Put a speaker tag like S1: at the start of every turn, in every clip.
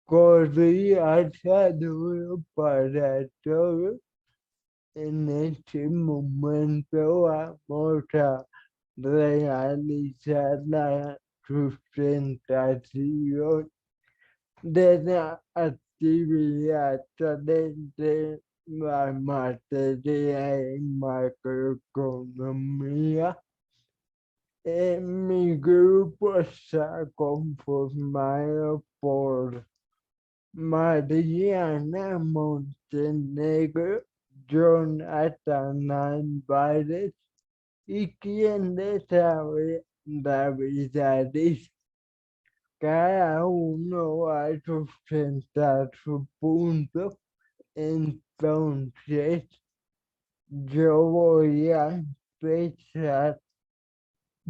S1: corría duro para todos. En este momento vamos a realizar la sustentación de la actividad de la materia de macroeconomía. Mi grupo está conformado por Mariana Montenegro, Jonathan Álvarez y quien les habla, David Arias. Cada uno va a sustentar su punto. Entonces, yo voy a empezar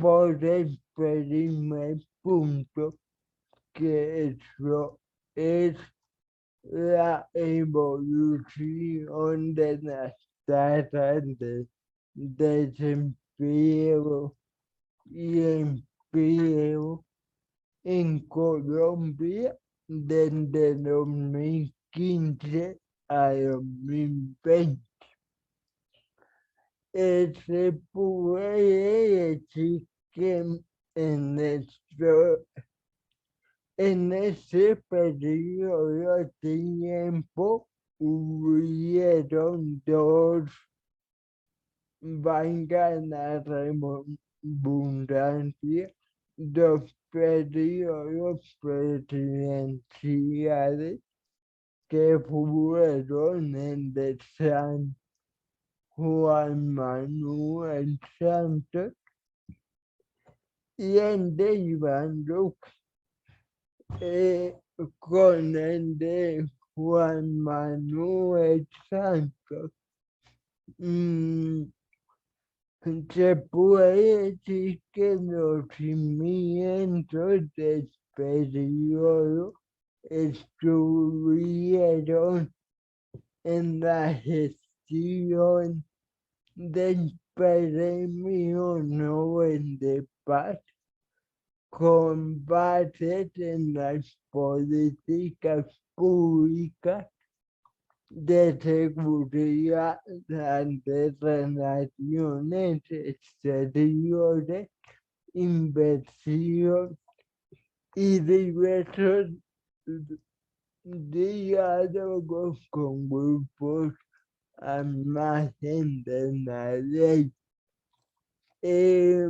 S1: por el primer punto, que es la evolución de las tasas de desempleo y empleo en Colombia desde 2015 a 2020. Se puede decir que en, esto- en ese periodo de tiempo hubieron dos, valga la redundancia, dos periodos presidenciales que fueron el de Juan Manuel Santos y el de Iván Duque. eh, con el de Juan Manuel Santos. mm, Se puede decir que los cimientos del periodo estuvieron en la gestión del Premio Nobel de Paz con base en las políticas públicas de seguridad ante relaciones exteriores, inversión y diversos diálogos con grupos al margen de la ley. Eh,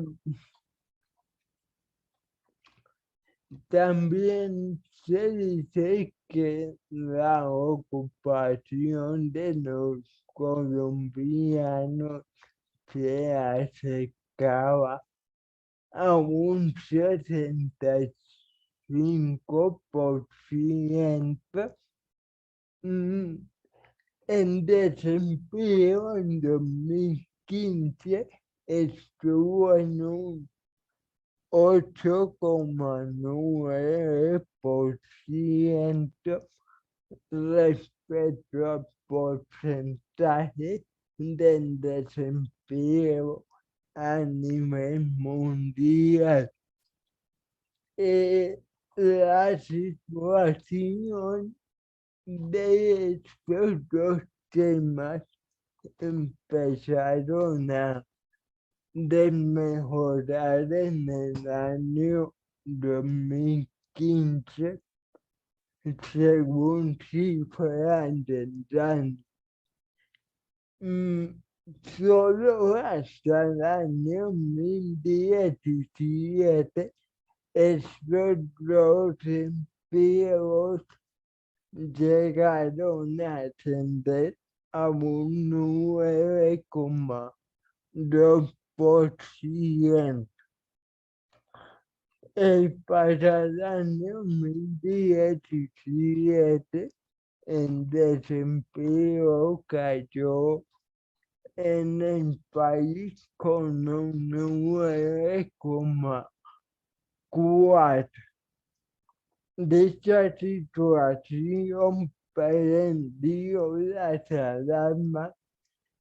S1: También se dice que la ocupación de los colombianos se acercaba a un 65%. mm, En desempleo en 2015 estuvo en un 8,9% respecto al porcentaje del desempleo a nivel mundial. Eh, la situación de estos dos temas empezaron a desmejorar en el año 2015 según cifras del DANE. Mm, Solo hasta el año 2017 estos dos empleos llegaron a ascender a un 9,2%. El pasado año 2017 el desempleo cayó en el país con un 9,4. Dicha situación prendió las alarmas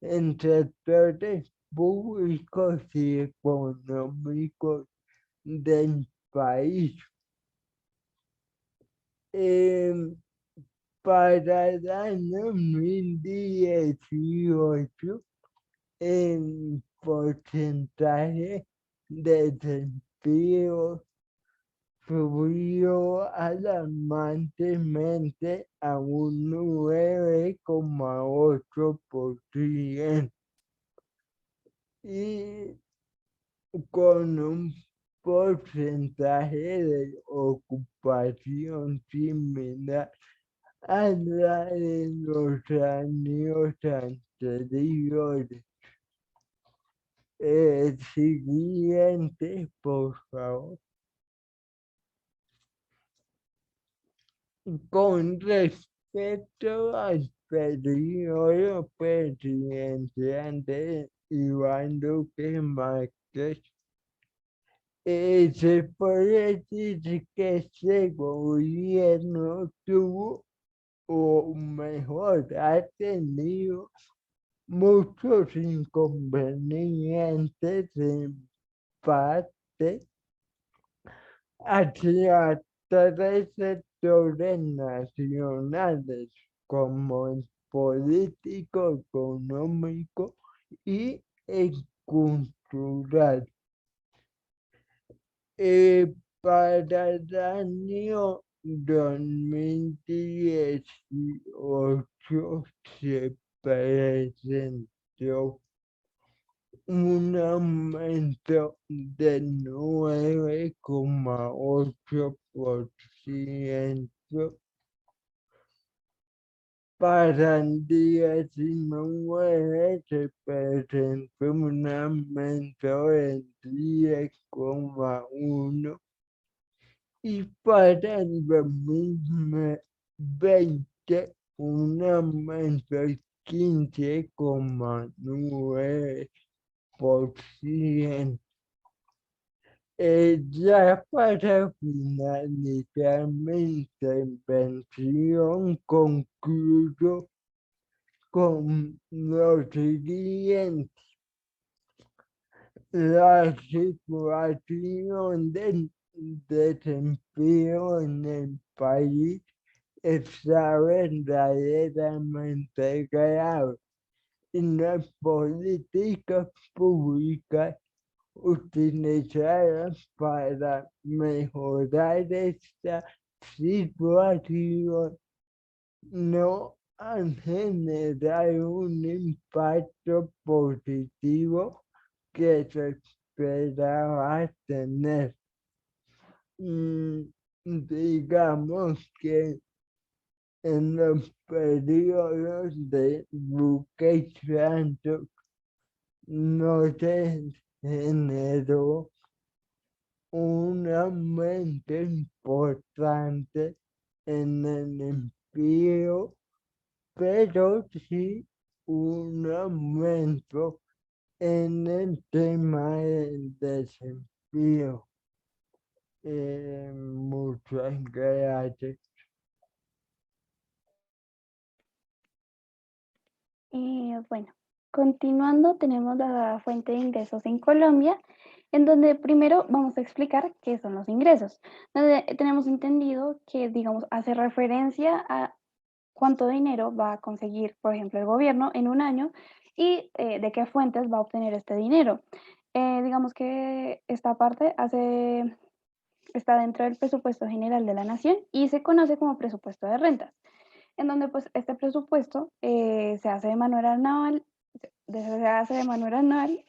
S1: en sectores públicos y económicos del país. Em, para el año 2018, el porcentaje de desempleo subió alarmantemente a un 9,8% y con un porcentaje de ocupación similar a la de los años anteriores. Siguiente, por favor. Con respecto al periodo presidencial de Iván Duque Márquez, se puede decir que este gobierno tuvo, o mejor, ha tenido muchos inconvenientes en parte hacia tres sectores nacionales, como el político, económico y el cultural. Para el año 2018 se presentó un aumento del 9,8%. Para el 19 se presentó un aumento del 10,1%. Y para el 2020 un aumento del 15,9%. Ya para finalizar mi intervención, concluyo con lo siguiente. La situación del desempleo en el país está verdaderamente grave y las políticas públicas utilizadas para mejorar esta situación no han generado un impacto positivo que se esperaba tener. Digamos que en los periodos de Duque y Santos no se generó un aumento importante en el empleo, pero sí un aumento en el tema del desempleo. Muchas gracias.
S2: Bueno, continuando, tenemos la fuente de ingresos en Colombia, en donde primero vamos a explicar qué son los ingresos. Donde tenemos entendido que, digamos, hace referencia a cuánto dinero va a conseguir, por ejemplo, el gobierno en un año y de qué fuentes va a obtener este dinero. Digamos que esta parte está dentro del presupuesto general de la nación y se conoce como presupuesto de rentas, en donde pues este presupuesto se hace de manera anual,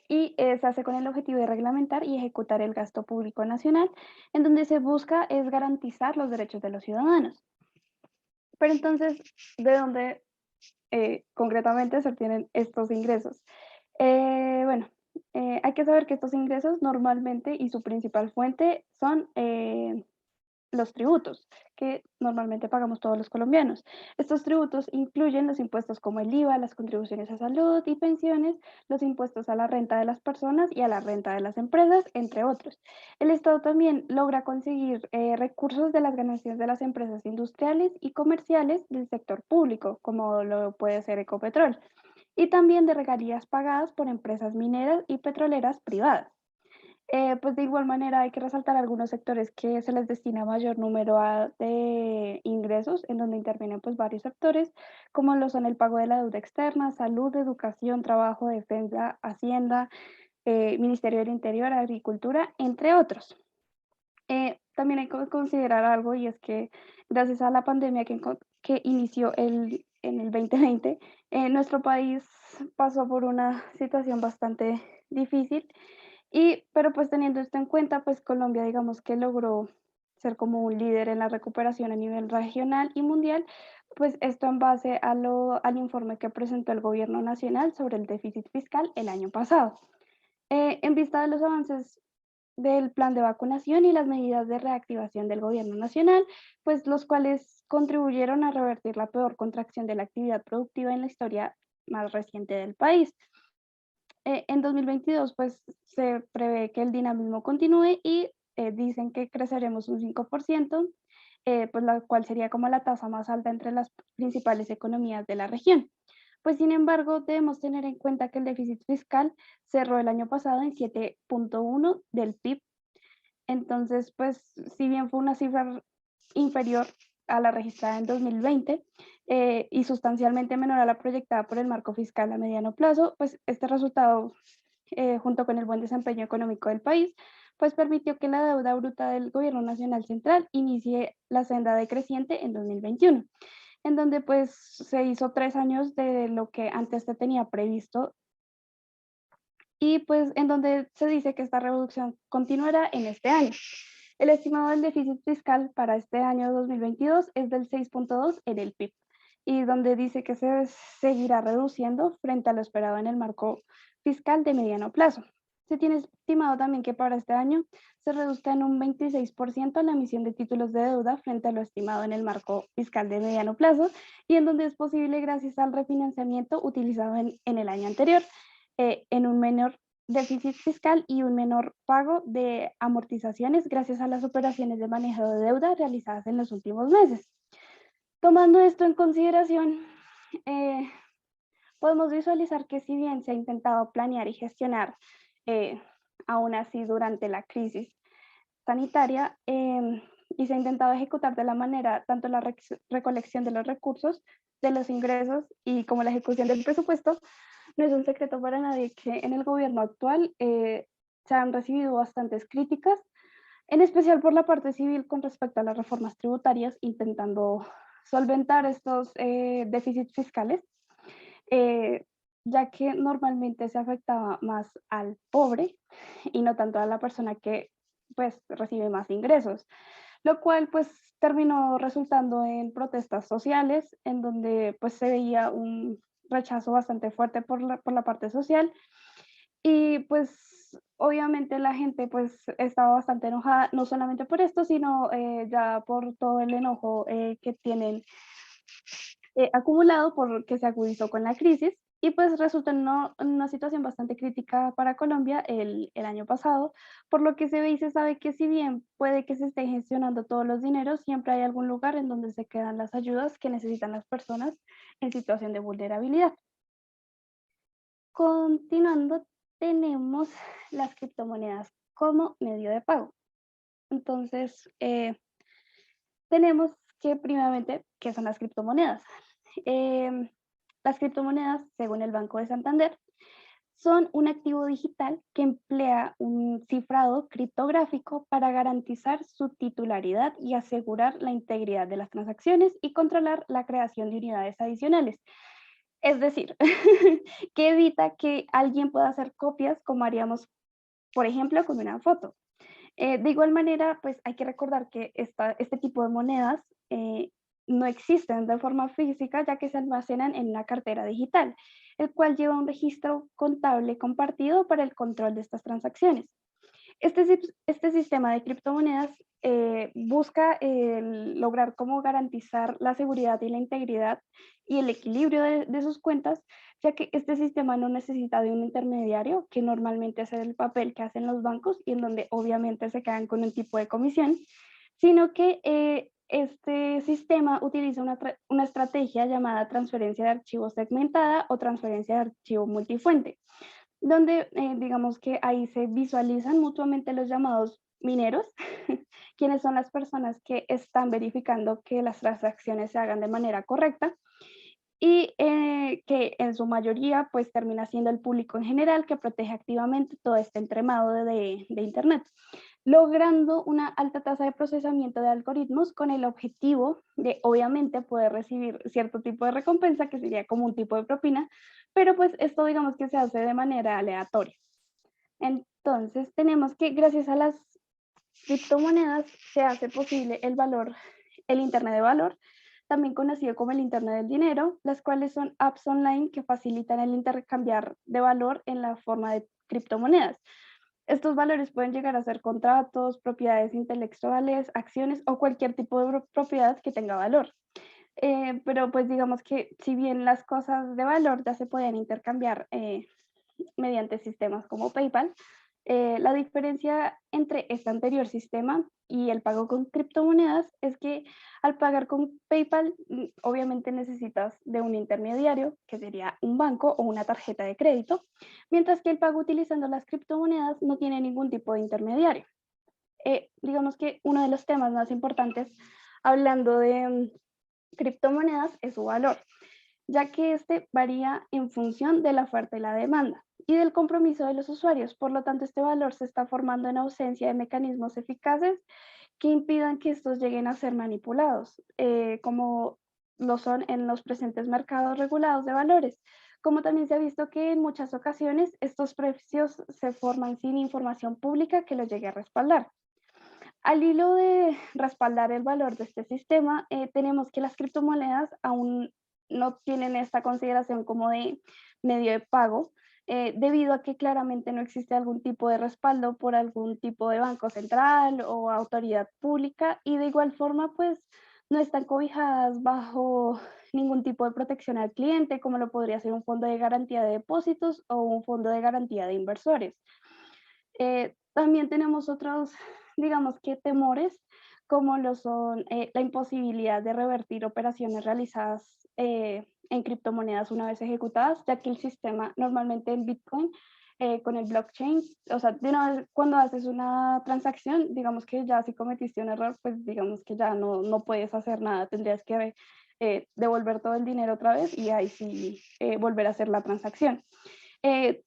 S2: y se hace con el objetivo de reglamentar y ejecutar el gasto público nacional, en donde se busca es garantizar los derechos de los ciudadanos. Pero entonces, ¿de dónde concretamente se obtienen estos ingresos? Bueno, hay que saber que estos ingresos normalmente y su principal fuente son los tributos que normalmente pagamos todos los colombianos. Estos tributos incluyen los impuestos como el IVA, las contribuciones a salud y pensiones, los impuestos a la renta de las personas y a la renta de las empresas, entre otros. El Estado también logra conseguir recursos de las ganancias de las empresas industriales y comerciales del sector público, como lo puede ser Ecopetrol, y también de regalías pagadas por empresas mineras y petroleras privadas. Pues de igual manera hay que resaltar algunos sectores que se les destina mayor número de ingresos, en donde intervienen pues varios sectores, como lo son el pago de la deuda externa, salud, educación, trabajo, defensa, hacienda, Ministerio del Interior, agricultura, entre otros. También hay que considerar algo y es que gracias a la pandemia que inició en el 2020, nuestro país pasó por una situación bastante difícil pero pues teniendo esto en cuenta, pues Colombia digamos que logró ser como un líder en la recuperación a nivel regional y mundial, pues esto en base al informe que presentó el gobierno nacional sobre el déficit fiscal el año pasado. En vista de los avances del plan de vacunación y las medidas de reactivación del gobierno nacional, pues los cuales contribuyeron a revertir la peor contracción de la actividad productiva en la historia más reciente del país. En 2022, pues se prevé que el dinamismo continúe y dicen que creceremos un 5%, pues la cual sería como la tasa más alta entre las principales economías de la región. Pues sin embargo, debemos tener en cuenta que el déficit fiscal cerró el año pasado en 7.1 del PIB. Entonces, pues si bien fue una cifra inferior a la registrada en 2020 y sustancialmente menor a la proyectada por el marco fiscal a mediano plazo, pues este resultado, junto con el buen desempeño económico del país, pues permitió que la deuda bruta del gobierno nacional central inicie la senda decreciente en 2021, en donde pues se hizo 3 años de lo que antes se tenía previsto y pues en donde se dice que esta reducción continuará en este año. El estimado del déficit fiscal para este año 2022 es del 6.2 en el PIB y donde dice que se seguirá reduciendo frente a lo esperado en el marco fiscal de mediano plazo. Se tiene estimado también que para este año se reduzca en un 26% la emisión de títulos de deuda frente a lo estimado en el marco fiscal de mediano plazo y en donde es posible gracias al refinanciamiento utilizado en el año anterior, en un menor déficit fiscal y un menor pago de amortizaciones gracias a las operaciones de manejo de deuda realizadas en los últimos meses. Tomando esto en consideración, eh, podemos visualizar que si bien se ha intentado planear y gestionar, aún así durante la crisis sanitaria, y se ha intentado ejecutar de la manera tanto la recolección de los recursos, de los ingresos y como la ejecución del presupuesto, no es un secreto para nadie que en el gobierno actual se han recibido bastantes críticas, en especial por la parte civil con respecto a las reformas tributarias, intentando solventar estos déficits fiscales, eh, ya que normalmente se afectaba más al pobre y no tanto a la persona que pues recibe más ingresos, lo cual pues terminó resultando en protestas sociales en donde pues se veía un rechazo bastante fuerte por la parte social y pues obviamente la gente pues estaba bastante enojada, no solamente por esto, sino ya por todo el enojo que tienen acumulado porque se agudizó con la crisis y pues resultó en una situación bastante crítica para Colombia el año pasado, por lo que se ve y se sabe que si bien puede que se esté gestionando todos los dineros, siempre hay algún lugar en donde se quedan las ayudas que necesitan las personas en situación de vulnerabilidad. Continuando, tenemos las criptomonedas como medio de pago. Entonces, tenemos que primeramente, ¿qué son las criptomonedas? Em, las criptomonedas, según el Banco de Santander, son un activo digital que emplea un cifrado criptográfico para garantizar su titularidad y asegurar la integridad de las transacciones y controlar la creación de unidades adicionales. Es decir, que evita que alguien pueda hacer copias como haríamos, por ejemplo, con una foto. De igual manera, pues hay que recordar que este tipo de monedas no existen de forma física, ya que se almacenan en una cartera digital, el cual lleva un registro contable compartido para el control de estas transacciones. Este sistema de criptomonedas busca lograr cómo garantizar la seguridad y la integridad y el equilibrio de sus cuentas, ya que este sistema no necesita de un intermediario, que normalmente hace el papel que hacen los bancos y en donde obviamente se quedan con un tipo de comisión, sino que este sistema utiliza una estrategia llamada transferencia de archivo segmentada o transferencia de archivo multifuente, donde digamos que ahí se visualizan mutuamente los llamados mineros, quienes son las personas que están verificando que las transacciones se hagan de manera correcta y que en su mayoría pues termina siendo el público en general que protege activamente todo este entremado de Internet, logrando una alta tasa de procesamiento de algoritmos con el objetivo de obviamente poder recibir cierto tipo de recompensa que sería como un tipo de propina, pero pues esto digamos que se hace de manera aleatoria. Entonces tenemos que gracias a las criptomonedas se hace posible el valor, el Internet de valor, también conocido como el Internet del dinero, las cuales son apps online que facilitan el intercambiar de valor en la forma de criptomonedas. Estos valores pueden llegar a ser contratos, propiedades intelectuales, acciones o cualquier tipo de propiedad que tenga valor. Pero pues digamos que si bien las cosas de valor ya se pueden intercambiar mediante sistemas como PayPal, la diferencia entre este anterior sistema y el pago con criptomonedas es que al pagar con PayPal, obviamente necesitas de un intermediario, que sería un banco o una tarjeta de crédito, mientras que el pago utilizando las criptomonedas no tiene ningún tipo de intermediario. Digamos que uno de los temas más importantes hablando de criptomonedas es su valor, ya que este varía en función de la oferta y la demanda y del compromiso de los usuarios. Por lo tanto, este valor se está formando en ausencia de mecanismos eficaces que impidan que estos lleguen a ser manipulados, como lo son en los presentes mercados regulados de valores. Como también se ha visto que en muchas ocasiones estos precios se forman sin información pública que los llegue a respaldar. Al hilo de respaldar el valor de este sistema, tenemos que las criptomonedas aún no tienen esta consideración como de medio de pago, debido a que claramente no existe algún tipo de respaldo por algún tipo de banco central o autoridad pública y de igual forma pues no están cobijadas bajo ningún tipo de protección al cliente como lo podría ser un fondo de garantía de depósitos o un fondo de garantía de inversores. También tenemos otros, digamos que temores, como lo son la imposibilidad de revertir operaciones realizadas en criptomonedas una vez ejecutadas, ya que el sistema normalmente en Bitcoin con el blockchain, o sea, de una vez cuando haces una transacción, digamos que ya si cometiste un error, pues digamos que ya no puedes hacer nada, tendrías que devolver todo el dinero otra vez y ahí sí volver a hacer la transacción. Eh,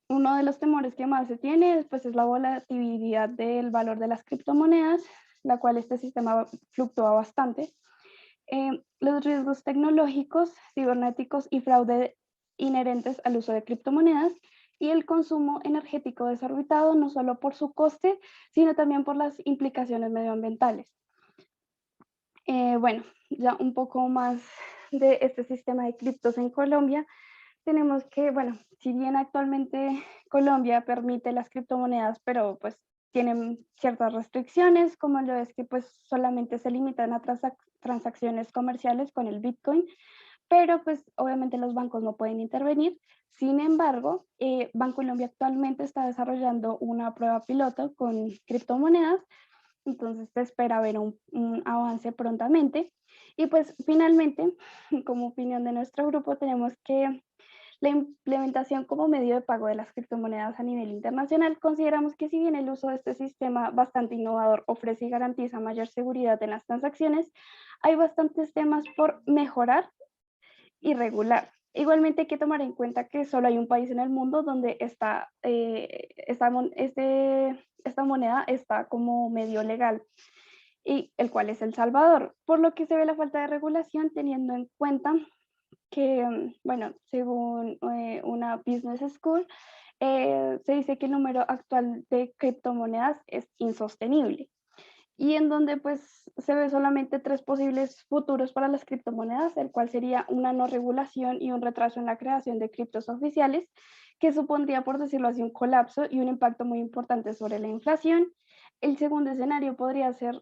S2: Uno de los temores que más se tiene pues, es la volatilidad del valor de las criptomonedas, la cual este sistema fluctúa bastante. Los riesgos tecnológicos, cibernéticos y fraude inherentes al uso de criptomonedas y el consumo energético desorbitado, no solo por su coste, sino también por las implicaciones medioambientales. Bueno, ya un poco más de este sistema de criptos en Colombia. Tenemos que, bueno, si bien actualmente Colombia permite las criptomonedas, pero pues tienen ciertas restricciones, como lo es que pues solamente se limitan a transacciones comerciales con el Bitcoin, pero pues obviamente los bancos no pueden intervenir. Sin embargo, Bancolombia actualmente está desarrollando una prueba piloto con criptomonedas, entonces se espera ver un avance prontamente. Y pues finalmente, como opinión de nuestro grupo, tenemos que la implementación como medio de pago de las criptomonedas a nivel internacional, consideramos que si bien el uso de este sistema bastante innovador ofrece y garantiza mayor seguridad en las transacciones, hay bastantes temas por mejorar y regular. Igualmente hay que tomar en cuenta que solo hay un país en el mundo donde esta moneda está como medio legal, y el cual es El Salvador, por lo que se ve la falta de regulación teniendo en cuenta que, bueno, según una business school, se dice que el número actual de criptomonedas es insostenible y en donde pues se ve solamente tres posibles futuros para las criptomonedas, el cual sería una no regulación y un retraso en la creación de criptos oficiales, que supondría, por decirlo así, un colapso y un impacto muy importante sobre la inflación. El segundo escenario podría ser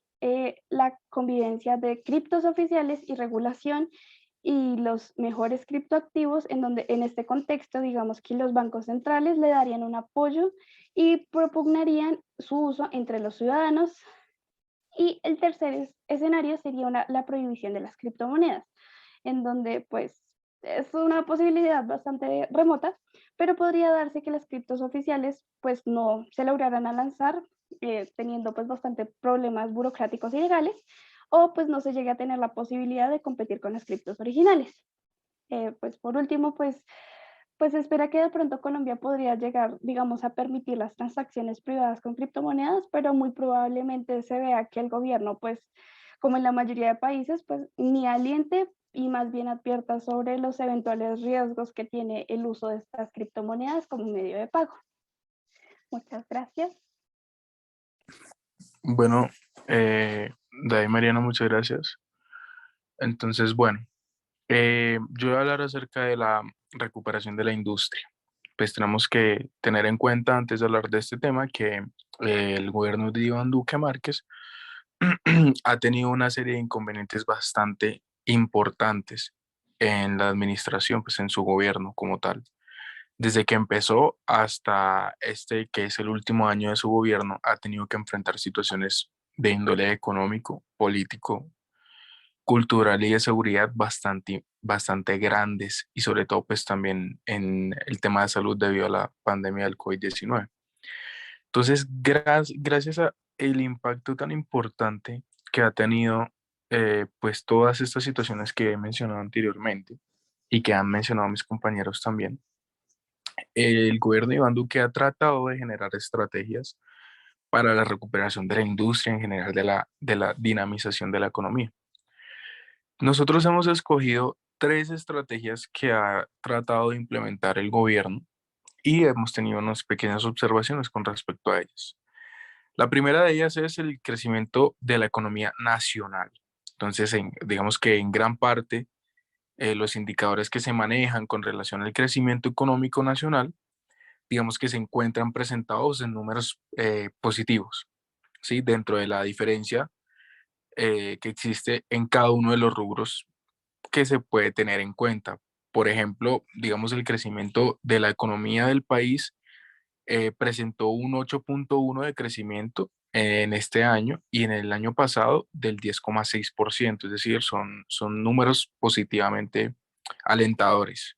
S2: la convivencia de criptos oficiales y regulación y los mejores criptoactivos, en donde en este contexto, digamos que los bancos centrales le darían un apoyo y propugnarían su uso entre los ciudadanos. Y el tercer escenario sería la prohibición de las criptomonedas, en donde pues es una posibilidad bastante remota, pero podría darse que las criptos oficiales pues no se lograran a lanzar, teniendo pues bastante problemas burocráticos y legales, o pues no se llegue a tener la posibilidad de competir con las criptos originales. Pues por último, pues se espera que de pronto Colombia podría llegar, digamos, a permitir las transacciones privadas con criptomonedas, pero muy probablemente se vea que el gobierno, pues, como en la mayoría de países, pues ni aliente y más bien advierta sobre los eventuales riesgos que tiene el uso de estas criptomonedas como medio de pago. Muchas gracias.
S3: Bueno, David Mariana, muchas gracias. Entonces, bueno, yo voy a hablar acerca de la recuperación de la industria. Pues tenemos que tener en cuenta antes de hablar de este tema que el gobierno de Iván Duque Márquez ha tenido una serie de inconvenientes bastante importantes en la administración, pues en su gobierno como tal. Desde que empezó hasta este, que es el último año de su gobierno, ha tenido que enfrentar situaciones de índole económico, político, cultural y de seguridad bastante grandes y sobre todo pues también en el tema de salud debido a la pandemia del COVID-19. Entonces, gracias a el impacto tan importante que ha tenido pues todas estas situaciones que he mencionado anteriormente y que han mencionado mis compañeros también, el gobierno de Iván Duque ha tratado de generar estrategias para la recuperación de la industria en general, de la dinamización de la economía. Nosotros hemos escogido tres estrategias que ha tratado de implementar el gobierno y hemos tenido unas pequeñas observaciones con respecto a ellas. La primera de ellas es el crecimiento de la economía nacional. Entonces, digamos que en gran parte los indicadores que se manejan con relación al crecimiento económico nacional, digamos que se encuentran presentados en números positivos, ¿sí? Dentro de la diferencia que existe en cada uno de los rubros que se puede tener en cuenta. Por ejemplo, digamos el crecimiento de la economía del país presentó un 8,1 de crecimiento en este año y en el año pasado del 10,6%, es decir, son números positivamente alentadores.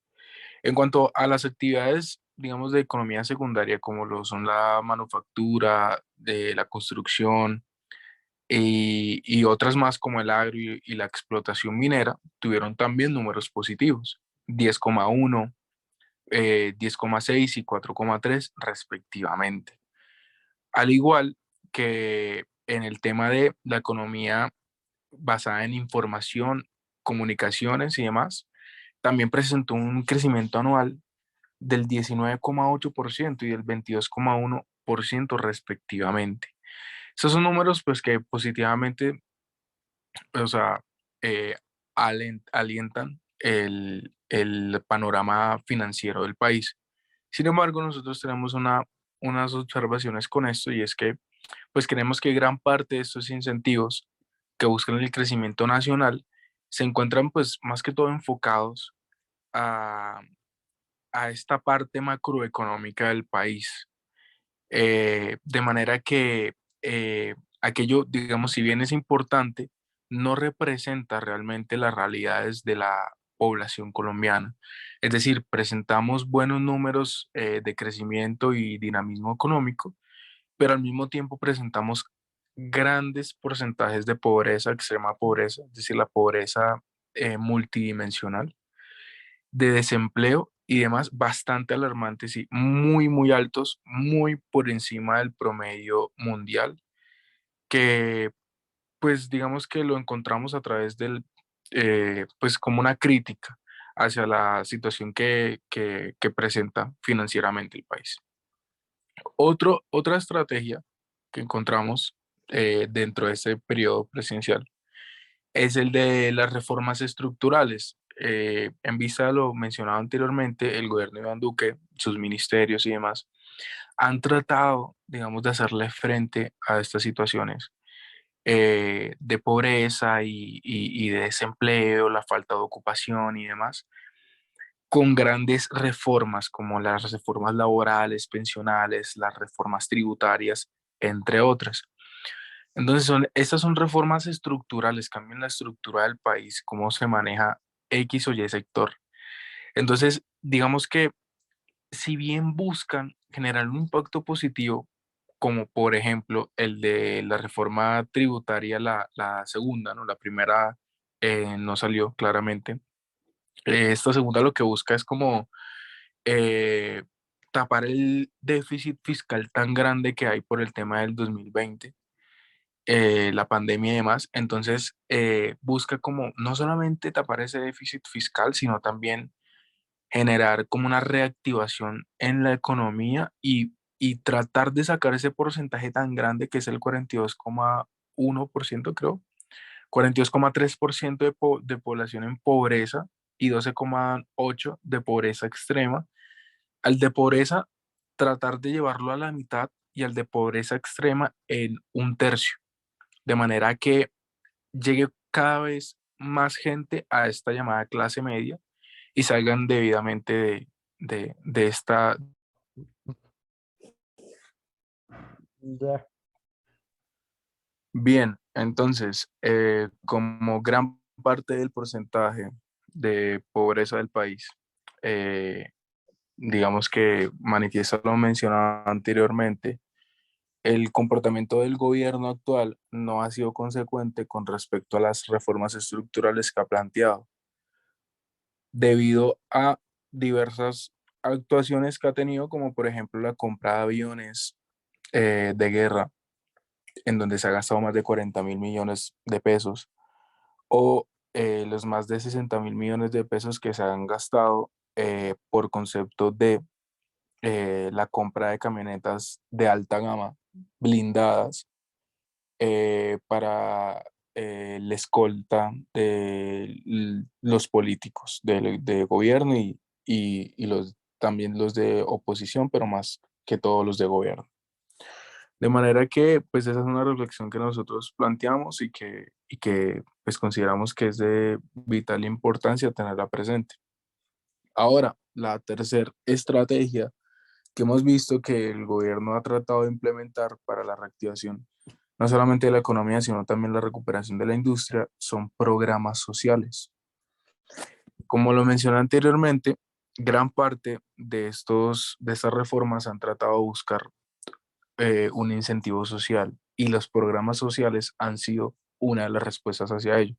S3: En cuanto a las actividades, digamos, de economía secundaria, como lo son la manufactura, de la construcción, y otras más como el agro y la explotación minera tuvieron también números positivos, 10,1, 10,6 y 4,3 respectivamente. Al igual que en el tema de la economía basada en información, comunicaciones y demás, también presentó un crecimiento anual del 19,8% y del 22,1% respectivamente. Esos son números pues que positivamente, o sea, eh, alientan el panorama financiero del país. Sin embargo, nosotros tenemos unas observaciones con esto y es que pues creemos que gran parte de estos incentivos que buscan el crecimiento nacional se encuentran pues más que todo enfocados a, a esta parte macroeconómica del país. De manera que aquello, digamos, si bien es importante, no representa realmente las realidades de la población colombiana. Es decir, presentamos buenos números de crecimiento y dinamismo económico, pero al mismo tiempo presentamos grandes porcentajes de pobreza, extrema pobreza, es decir, la pobreza multidimensional, de desempleo y demás bastante alarmantes y muy, muy altos, muy por encima del promedio mundial, que pues digamos que lo encontramos a través pues como una crítica hacia la situación que presenta financieramente el país. Otra estrategia que encontramos dentro de este periodo presidencial es el de las reformas estructurales. En vista de lo mencionado anteriormente, el gobierno de Iván Duque, sus ministerios y demás, han tratado, digamos, de hacerle frente a estas situaciones de pobreza y de desempleo, la falta de ocupación y demás, con grandes reformas como las reformas laborales, pensionales, las reformas tributarias, entre otras. Entonces, estas son reformas estructurales, cambian la estructura del país, cómo se maneja X o Y sector. Entonces, digamos que si bien buscan generar un impacto positivo, como por ejemplo el de la reforma tributaria, la segunda, ¿no? La primera no salió claramente. Esta segunda lo que busca es como eh, tapar el déficit fiscal tan grande que hay por el tema del 2020, la pandemia y demás. Entonces, busca como no solamente tapar ese déficit fiscal, sino también generar como una reactivación en la economía y tratar de sacar ese porcentaje tan grande que es el 42,1%, creo, 42,3% de población en pobreza y 12,8% de pobreza extrema. Al de pobreza, tratar de llevarlo a la mitad y al de pobreza extrema en un tercio, de manera que llegue cada vez más gente a esta llamada clase media y salgan debidamente de esta.
S1: Ya.
S3: Bien, entonces, como gran parte del porcentaje de pobreza del país, eh, digamos que manifiesta lo mencionado anteriormente, el comportamiento del gobierno actual no ha sido consecuente con respecto a las reformas estructurales que ha planteado, debido a diversas actuaciones que ha tenido, como por ejemplo la compra de aviones de guerra, en donde se ha gastado más de 40.000 millones de pesos, o los más de 60.000 millones de pesos que se han gastado por concepto de la compra de camionetas de alta gama blindadas para la escolta de los políticos de gobierno y también los de oposición, pero más que todos los de gobierno. De manera que, pues esa es una reflexión que nosotros planteamos y que pues consideramos que es de vital importancia tenerla presente. Ahora, la tercera estrategia que hemos visto que el gobierno ha tratado de implementar para la reactivación, no solamente de la economía, sino también la recuperación de la industria, son programas sociales. Como lo mencioné anteriormente, gran parte de estas reformas han tratado de buscar un incentivo social y los programas sociales han sido una de las respuestas hacia ello.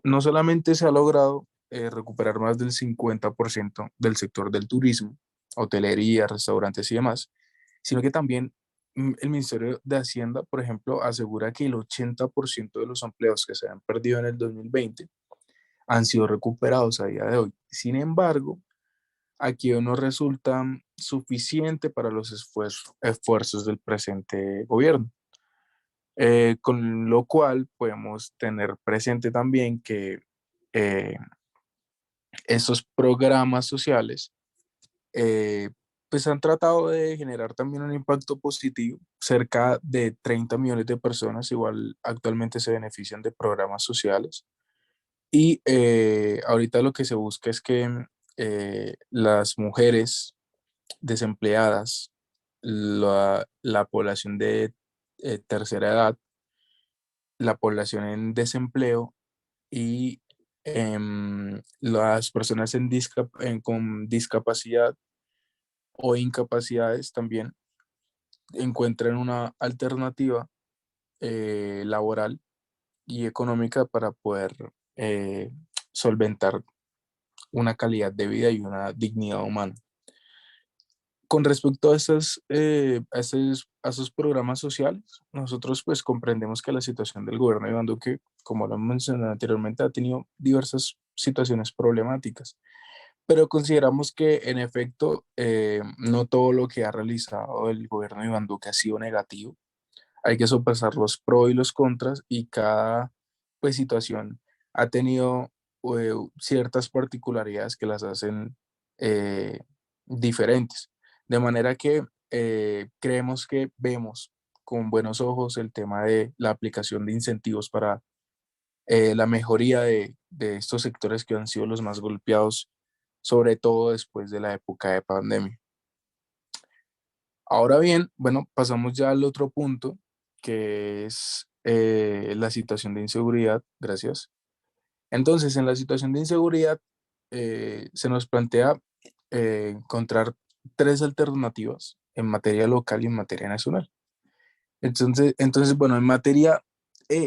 S3: No solamente se ha logrado recuperar más del 50% del sector del turismo, hotelería, restaurantes y demás, sino que también el Ministerio de Hacienda, por ejemplo, asegura que el 80% de los empleos que se han perdido en el 2020 han sido recuperados a día de hoy. Sin embargo, aquí no resulta suficiente para los esfuerzos del presente gobierno. Con lo cual podemos tener presente también que eh, esos programas sociales eh, pues han tratado de generar también un impacto positivo. Cerca de 30 millones de personas igual actualmente se benefician de programas sociales y ahorita lo que se busca es que las mujeres desempleadas, la población de tercera edad, la población en desempleo y las personas con discapacidad o incapacidades también encuentren una alternativa laboral y económica para poder eh, solventar una calidad de vida y una dignidad humana. Con respecto a esos programas sociales, nosotros pues comprendemos que la situación del gobierno de Iván Duque, como lo mencioné anteriormente, ha tenido diversas situaciones problemáticas, pero consideramos que en efecto no todo lo que ha realizado el gobierno de Iván Duque ha sido negativo. Hay que sopesar los pros y los contras y cada pues situación ha tenido ciertas particularidades que las hacen eh, diferentes. De manera que creemos que vemos con buenos ojos el tema de la aplicación de incentivos para la mejoría de estos sectores que han sido los más golpeados, sobre todo después de la época de pandemia. Ahora bien, bueno, pasamos ya al otro punto, que es la situación de inseguridad. Gracias. Entonces, en la situación de inseguridad se nos plantea encontrar tres alternativas en materia local y en materia nacional. Bueno, en materia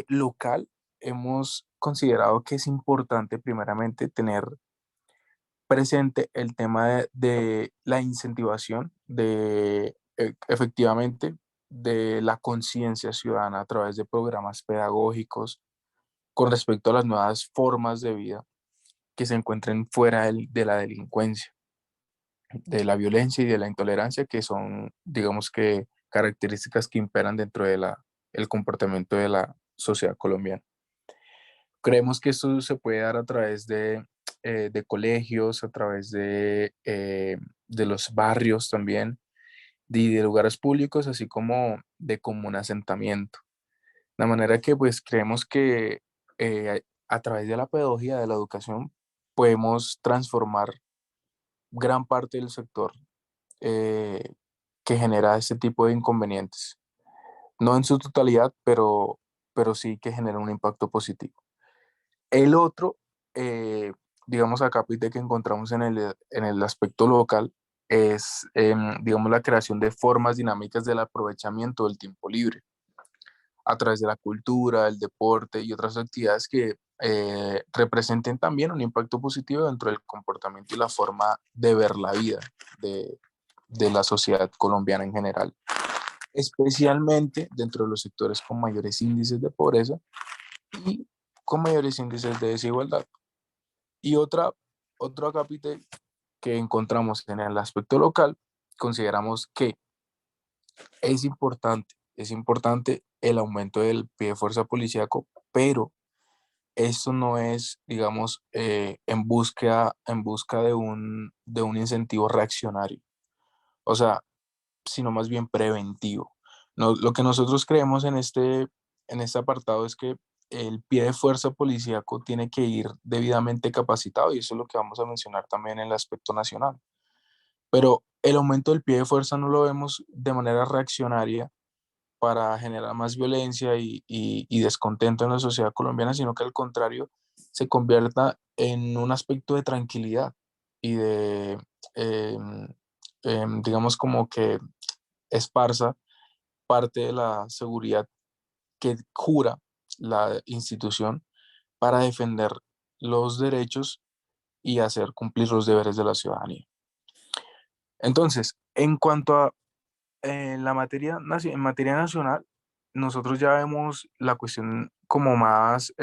S3: local hemos considerado que es importante primeramente tener presente el tema de la incentivación de, efectivamente, de la conciencia ciudadana a través de programas pedagógicos con respecto a las nuevas formas de vida que se encuentren fuera de la delincuencia, de la violencia y de la intolerancia, que son, digamos que, características que imperan dentro de el comportamiento de la sociedad colombiana. Creemos que esto se puede dar a través de colegios, a través de los barrios también, de lugares públicos, así como de común asentamiento. De manera que pues creemos que a través de la pedagogía, de la educación, podemos transformar gran parte del sector eh, que genera este tipo de inconvenientes. No en su totalidad, pero sí que genera un impacto positivo. El otro, digamos, acápite que encontramos en el aspecto local es, digamos, la creación de formas dinámicas del aprovechamiento del tiempo libre a través de la cultura, el deporte y otras actividades que representen también un impacto positivo dentro del comportamiento y la forma de ver la vida de, de la sociedad colombiana en general, especialmente dentro de los sectores con mayores índices de pobreza y con mayores índices de desigualdad. Y otro acápite que encontramos en el aspecto local, consideramos que es importante el aumento del pie de fuerza policíaco, pero esto no es, digamos, en busca de un incentivo reaccionario, o sea, sino más bien preventivo. No, lo que nosotros creemos en este apartado es que el pie de fuerza policíaco tiene que ir debidamente capacitado y eso es lo que vamos a mencionar también en el aspecto nacional. Pero el aumento del pie de fuerza no lo vemos de manera reaccionaria para generar más violencia y descontento en la sociedad colombiana, sino que al contrario se convierta en un aspecto de tranquilidad y de, em, digamos, como que esparza parte de la seguridad que jura la institución para defender los derechos y hacer cumplir los deberes de la ciudadanía. Entonces, en cuanto a en materia nacional, nosotros ya vemos la cuestión como más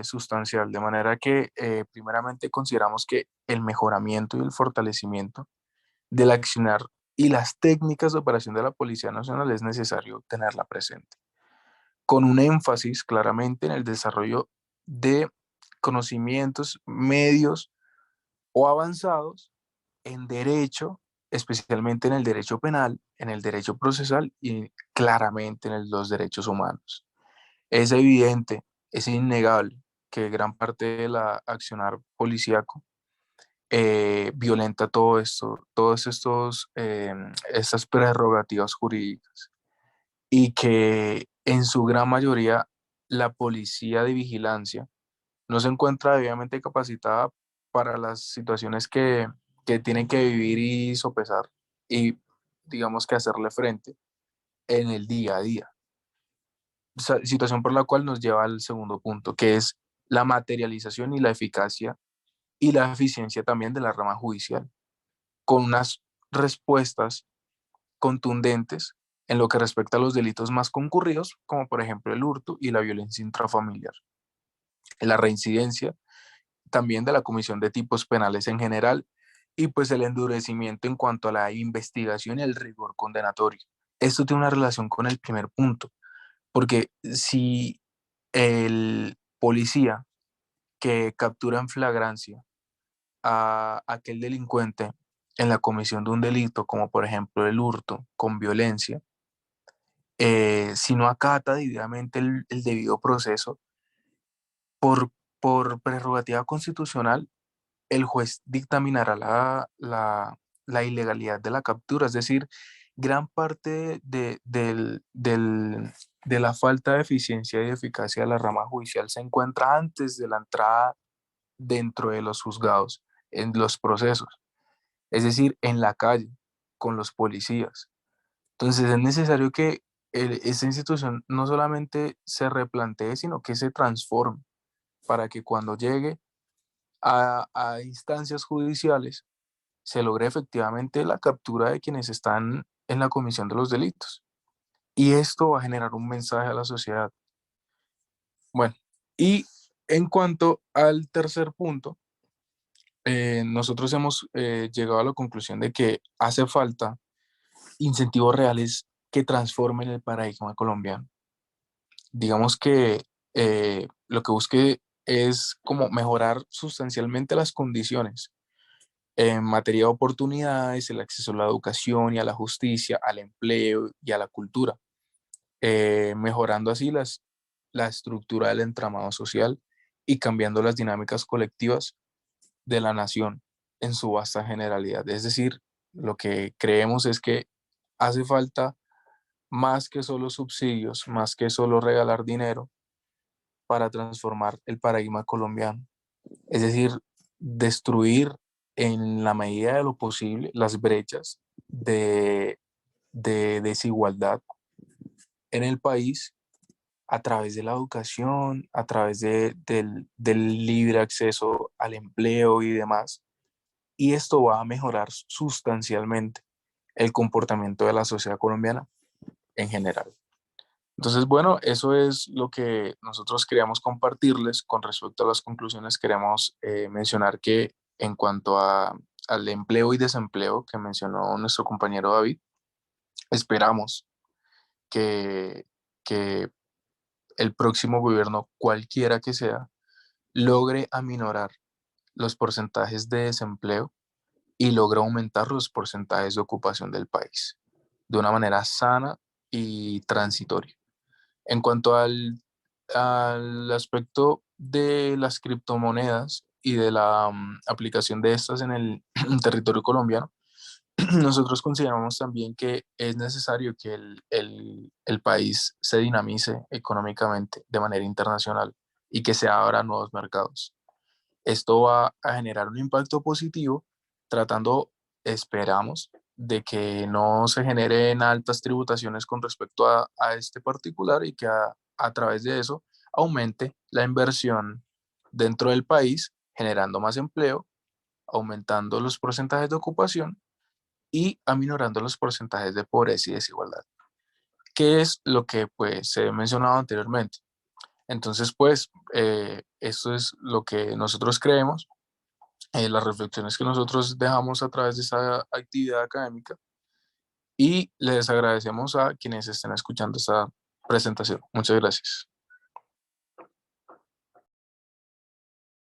S3: sustancial, de manera que primeramente consideramos que el mejoramiento y el fortalecimiento del accionar y las técnicas de operación de la Policía Nacional es necesario tenerla presente, con un énfasis claramente en el desarrollo de conocimientos medios o avanzados en derecho, especialmente en el derecho penal, en el derecho procesal y claramente en los derechos humanos. Es evidente, es innegable que gran parte de la accionar policíaco violenta todo esto, todos estos, estas prerrogativas jurídicas y que en su gran mayoría la policía de vigilancia no se encuentra debidamente capacitada para las situaciones que tienen que vivir y sopesar y digamos que hacerle frente en el día a día. Situación por la cual nos lleva al segundo punto, que es la materialización y la eficacia y la eficiencia también de la rama judicial, con unas respuestas contundentes en lo que respecta a los delitos más concurridos, como por ejemplo el hurto y la violencia intrafamiliar, la reincidencia también de la comisión de tipos penales en general y pues el endurecimiento en cuanto a la investigación y el rigor condenatorio. Esto tiene una relación con el primer punto, porque si el policía que captura en flagrancia a aquel delincuente en la comisión de un delito, como por ejemplo el hurto con violencia, si no acata debidamente el debido proceso, por, por prerrogativa constitucional, el juez dictaminará la ilegalidad de la captura, es decir, gran parte de la falta de eficiencia y eficacia de la rama judicial se encuentra antes de la entrada dentro de los juzgados, en los procesos, es decir, en la calle. con los policías. Entonces es necesario que esta institución no solamente se replantee, sino que se transforme para que cuando llegue a instancias judiciales se logre efectivamente la captura de quienes están en la comisión de los delitos. Y esto va a generar un mensaje a la sociedad. Bueno, y en cuanto al tercer punto, nosotros hemos llegado a la conclusión de que hace falta incentivos reales que transformen el paradigma colombiano. Digamos que lo que busque es como mejorar sustancialmente las condiciones en materia de oportunidades, el acceso a la educación y a la justicia, al empleo y a la cultura, mejorando así la estructura del entramado social y cambiando las dinámicas colectivas de la nación en su vasta generalidad. Es decir, lo que creemos es que hace falta más que solo subsidios, más que solo regalar dinero para transformar el paradigma colombiano. Es decir, destruir en la medida de lo posible las brechas de desigualdad en el país a través de la educación, a través del libre acceso al empleo y demás. Y esto va a mejorar sustancialmente el comportamiento de la sociedad colombiana en general. Entonces, bueno, eso es lo que nosotros queríamos compartirles. Con respecto a las conclusiones, queremos mencionar que en cuanto al empleo y desempleo que mencionó nuestro compañero David, esperamos que, que el próximo gobierno, cualquiera que sea, logre aminorar los porcentajes de desempleo y logre aumentar los porcentajes de ocupación del país de una manera sana y transitoria. En cuanto al aspecto de las criptomonedas y de la aplicación de estas en el territorio colombiano, nosotros consideramos también que es necesario que el país se dinamice económicamente de manera internacional y que se abra nuevos mercados. Esto va a generar un impacto positivo, tratando, esperamos, de que no se generen altas tributaciones con respecto a este particular y que a través de eso aumente la inversión dentro del país, generando más empleo, aumentando los porcentajes de ocupación y aminorando los porcentajes de pobreza y desigualdad, que es lo que pues se ha mencionado anteriormente. Entonces, pues, esto es lo que nosotros creemos, las reflexiones que nosotros dejamos a través de esta actividad académica y les agradecemos a quienes estén escuchando esta presentación. Muchas gracias.